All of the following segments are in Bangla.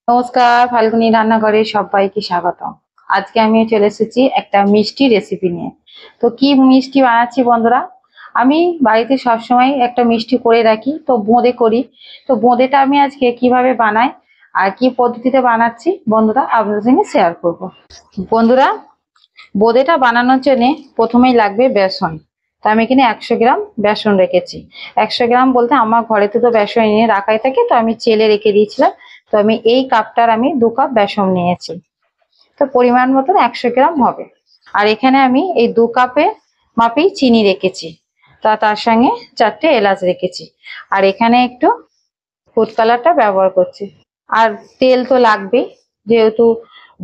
নমস্কার, ফাল্গুনী রান্নাঘরে সবাইকে স্বাগতম। আজকে আমি চলে এসেছি একটা মিষ্টি রেসিপি নিয়ে। তো কি মিষ্টি বানাচ্ছি বন্ধুরা? আমি বাড়িতে সবসময় একটা মিষ্টি করে রাখি, তো বোঁদে করি। তো বোঁদেটা আমি আজকে কিভাবে বানাই আর কি পদ্ধতিতে বানাচ্ছি বন্ধুরা আপনাদের সঙ্গে শেয়ার করব। বন্ধুরা, বোঁদেটা বানানোর জন্য প্রথমেই লাগবে বেসন। তা আমি এখানে 100 গ্রাম বেসন রেখেছি। 100 গ্রাম বলতে আমার ঘরেতে তো বেসন এনে রাখাই থাকে, তো আমি চেলে রেখে দিয়েছিলাম। তো আমি এই কাপটার আমি 2 কাপ বেসন নিয়েছি। তো পরিমাণ মতন 100 গ্রাম হবে। আর এখানে আমি এই 2 কাপে মাপেই চিনি রেখেছি। তার সঙ্গে 4টে এলাচ রেখেছি। আর এখানে একটু ফুড কালারটা ব্যবহার করছি। আর তেল তো লাগবেই, যেহেতু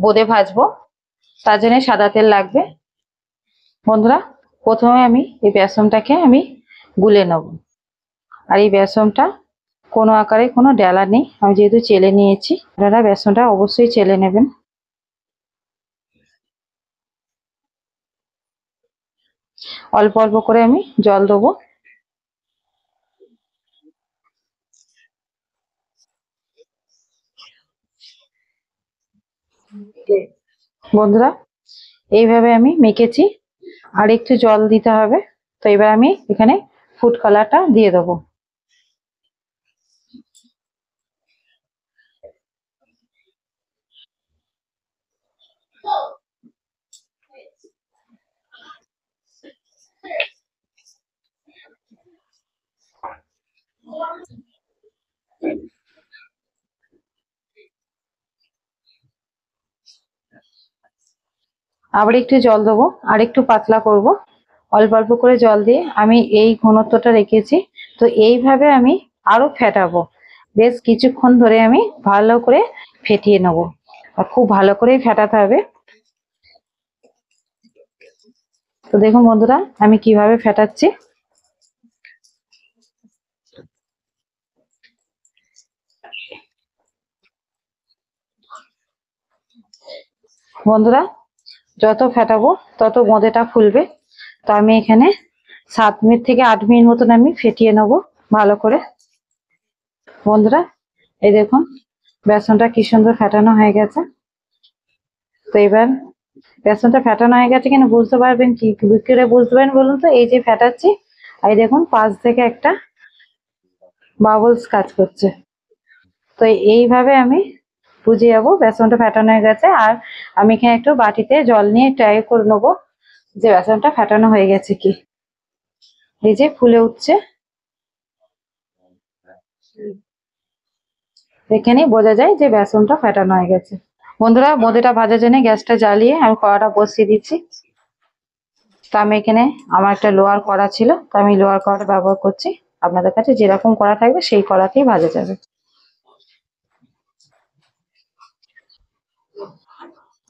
বোঁদে ভাজবো তার জন্য সাদা তেল লাগবে। বন্ধুরা, প্রথমে আমি এই বেসনটাকে আমি গুলে নেব। আর এই বেসনটা কোনো আকারে কোনো ডেলা নেই, আমি যেহেতু চেলে নিয়েছি। আপনারা বেসনটা অবশ্যই চেলে নেবেন। অল্প অল্প করে আমি জল দেবো। বন্ধুরা, এইভাবে আমি মেখেছি। আর একটু জল দিতে হবে। তো এবার আমি এখানে ফুড কালারটা দিয়ে দেবো। আবার একটু জল দেবো, আর একটু পাতলা করব। অল্প অল্প করে জল দিয়ে আমি এই ঘনত্বটা রেখেছি। তো এইভাবে আমি আরো ফেটাবো। বেশ কিছুক্ষণ ধরে আমি ভালো করে ফেটিয়ে নেব। আর খুব ভালো করেই ফেটাতে হবে। তো দেখুন বন্ধুরা, আমি কিভাবে ফেটাচ্ছি। বন্ধুরা, যত ফেটাবো তত বোঁদেটা ফুলবে। তো আমি এখানে 7 মিনিট থেকে 8 মিনিট মতন আমি ফেটিয়ে নেবো ভালো করে। বন্ধুরা, এই দেখুন বেসনটা কি সুন্দর ফেটানো হয়ে গেছে। তো এবার বেসনটা ফেটানো হয়ে গেছে কিনা বুঝতে পারবেন কি করে বুঝতে পারবেন বলুন তো? এই যে ফেটাচ্ছি, আর এই দেখুন পাশ থেকে একটা বাবলস কাজ করছে। তো এইভাবে আমি বুঝে যাবো বেসনটা ফেটানো হয়ে গেছে। আর আমি এখানে একটু বাটিতে জল নিয়ে ট্রাই করে নেবো যে বেসনটা ফেটানো হয়ে গেছে কি। এই যে ফুলে উঠছে, এখানেই বোঝা যায় যে বেসনটা ফেটানো হয়ে গেছে। বন্ধুরা, বোঁদেটা ভাজার জন্য গ্যাসটা জ্বালিয়ে আমি কড়াটা বসিয়ে দিচ্ছি। তো আমি এখানে আমার একটা লোহার কড়া ছিল, তো আমি লোহার কড়াটা ব্যবহার করছি। আপনাদের কাছে যেরকম কড়া থাকবে সেই কড়াতেই ভাজা যাবে।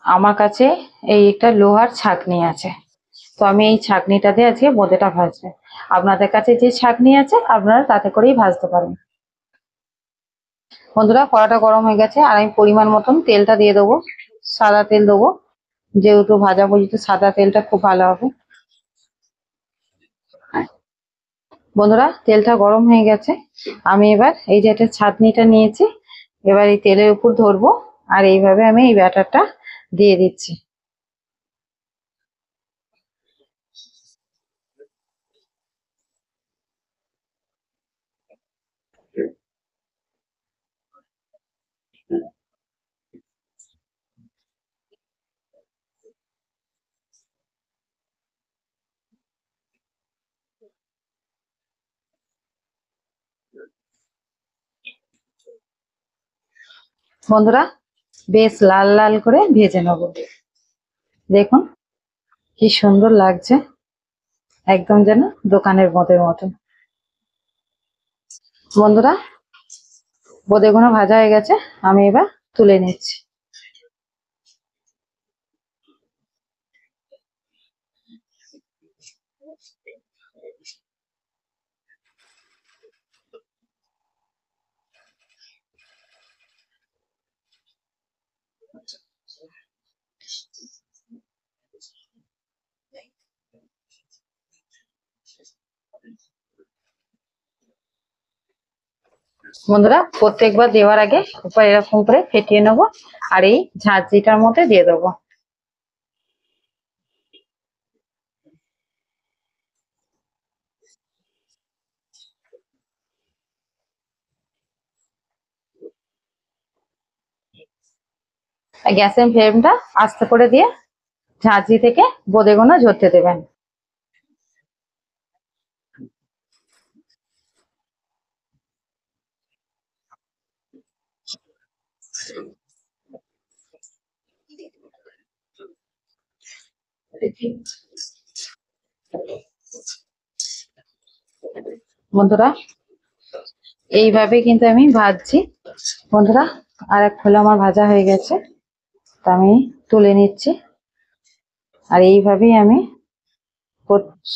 আমার কাছে এই একটা লোহার ছাঁকনি আছে। তো আমি এই ছাঁকনিটা দিয়ে আজকে বোঁদেটা ভাজবো। আপনাদের কাছে যে ছাঁকনি আছে আপনারা তাতে করেই ভাজতে পারেন। বন্ধুরা, কড়াটা গরম হয়ে গেছে আর আমি পরিমাণ মতন তেলটা দিয়ে দেবো। সাদা তেল দেবো, যেহেতু ভাজাভুজিতে সাদা তেলটা খুব ভালো হবে। বন্ধুরা, তেলটা গরম হয়ে গেছে। আমি এবার এই যে একটা ছাঁকনিটা নিয়েছি, এবার এই তেলের উপর ধরবো। আর এইভাবে আমি এই ব্যাটারটা দিয়ে দিচ্ছি। বন্ধুরা, বেশ লাল লাল করে ভেজে নেবো। দেখুন কি সুন্দর লাগছে, একদম যেন দোকানের বোঁদের মতো। বন্ধুরা, বোঁদেগুলো ভাজা হয়ে গেছে, আমি এবার তুলে নিচ্ছি। বন্ধুরা প্রত্যেকবার দেওয়ার আগে উপর এরকম করে ফেটিয়ে নেবো আর এই ঝাঁঝরিটার মধ্যে দিয়ে দেবো। গ্যাসের ফ্লেমটা আস্তে করে দিয়ে ঝাঁঝরি থেকে বোঁদেগুলো ঝরতে দেবেন। বন্ধুরা এইভাবে কিন্তু আমি ভাজছি। বন্ধুরা আর এক খোলা আমার ভাজা হয়ে গেছে, তা আমি তুলে নিচ্ছি। আর এইভাবেই আমি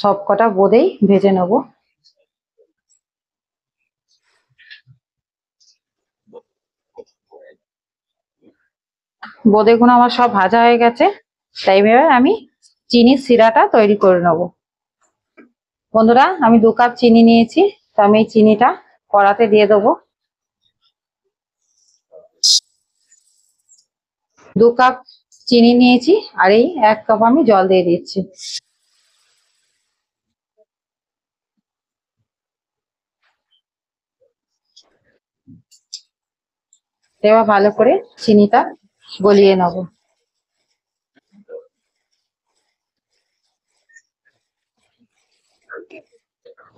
সব কটা বোঁদেই ভেজে নেব। বোঁদেগুলো আমার সব ভাজা হয়ে গেছে, তাই এবার আমি চিনির শিরাটা তৈরি করে নেব। বন্ধুরা আমি 2 কাপ চিনি নিয়েছি, তো আমি এই চিনিটা কড়াতে দিয়ে দেবো। 2 কাপ চিনি নিয়েছি আর এই 1 কাপ আমি জল দিয়ে দিচ্ছি। এবার ভালো করে চিনিটা গলিয়ে নেব।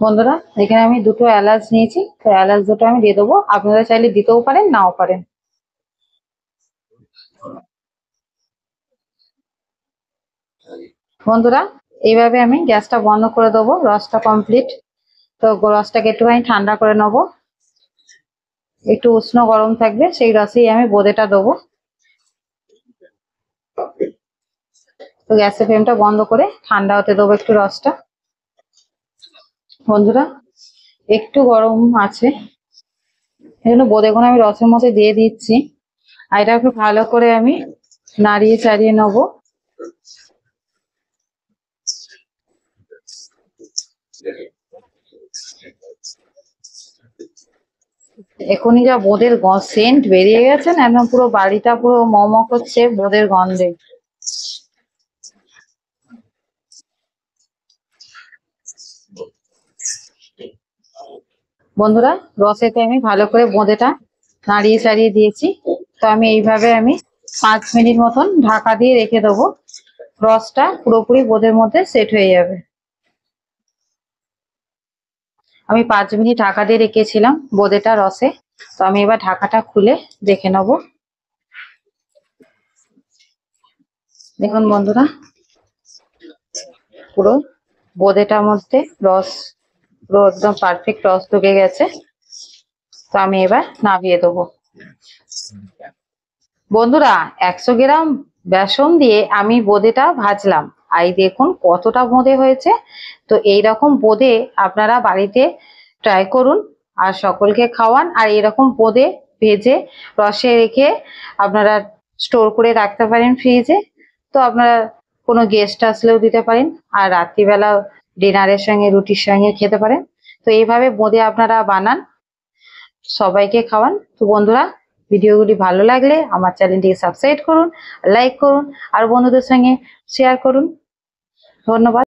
বন্ধুরা এখানে আমি 2টো এলাচ নিয়েছি, তো এলাচ দুটো আমি দিয়ে দেবো। আপনারা চাইলে দিতেও পারেন, নাও পারেন। বন্ধুরা এইভাবে আমি গ্যাসটা বন্ধ করে দেবো। রসটা কমপ্লিট, তো রসটাকে একটুখানি ঠান্ডা করে নেবো। একটু উষ্ণ গরম থাকবে, সেই রসেই আমি বোঁদেটা দেবো। তো গ্যাসের ফ্লেমটা বন্ধ করে ঠান্ডা হতে দেবো একটু রসটা। বন্ধুরা একটু গরম আছে, এই জন্য বোঁদেগুলো আমি রসের মধ্যে দিয়ে দিচ্ছি। আর এটাকে ভালো করে আমি নাড়িয়ে চাড়িয়ে নেবো। এখনই যা বোঁদের সেন্ট বেরিয়ে গেছে না, একদম পুরো বাড়িটা পুরো মম করছে বোঁদের গন্ধে। বন্ধুরা রসেতে আমি ভালো করে বোঁদেটা নাড়িয়ে চাড়িয়ে দিয়েছি, তো আমি এইভাবে আমি 5 মিনিট মতন ঢাকা দিয়ে রেখে দেবো। রসটা পুরোপুরি বোঁদের মধ্যে সেট হয়ে যাবে। আমি 5 মিনিট ঢাকা দিয়ে রেখেছিলাম বোঁদেটা রসে, তো আমি এবার ঢাকাটা খুলে দেখে নেবো। দেখুন বন্ধুরা পুরো বোঁদেটার মধ্যে রস পুরো একদম পারফেক্ট রস ঢুকে গেছে, তো আমি এবার নামিয়ে দেবো। বন্ধুরা 100 গ্রাম বেসন দিয়ে আমি বোঁদেটা ভাজলাম, আর এই দেখুন কতটা বোঁদে হয়েছে। তো এইরকম বোঁদে আপনারা বাড়িতে ট্রাই করুন আর সকলকে খাওয়ান। আর এরকম বোঁদে ভেজে রসে রেখে আপনারা স্টোর করে রাখতে পারেন ফ্রিজে, তো আপনারা কোনো গেস্ট আসলেও দিতে পারেন, আর রাত্রিবেলা ডিনারের সঙ্গে রুটির সঙ্গে খেতে পারেন। তো এইভাবে বোঁদে আপনারা বানান, সবাইকে খাওয়ান। তো বন্ধুরা ভিডিওগুলি ভালো লাগলে আমার চ্যানেলটিকে সাবস্ক্রাইব করুন, লাইক করুন আর বন্ধুদের সঙ্গে শেয়ার করুন। ধন্যবাদ।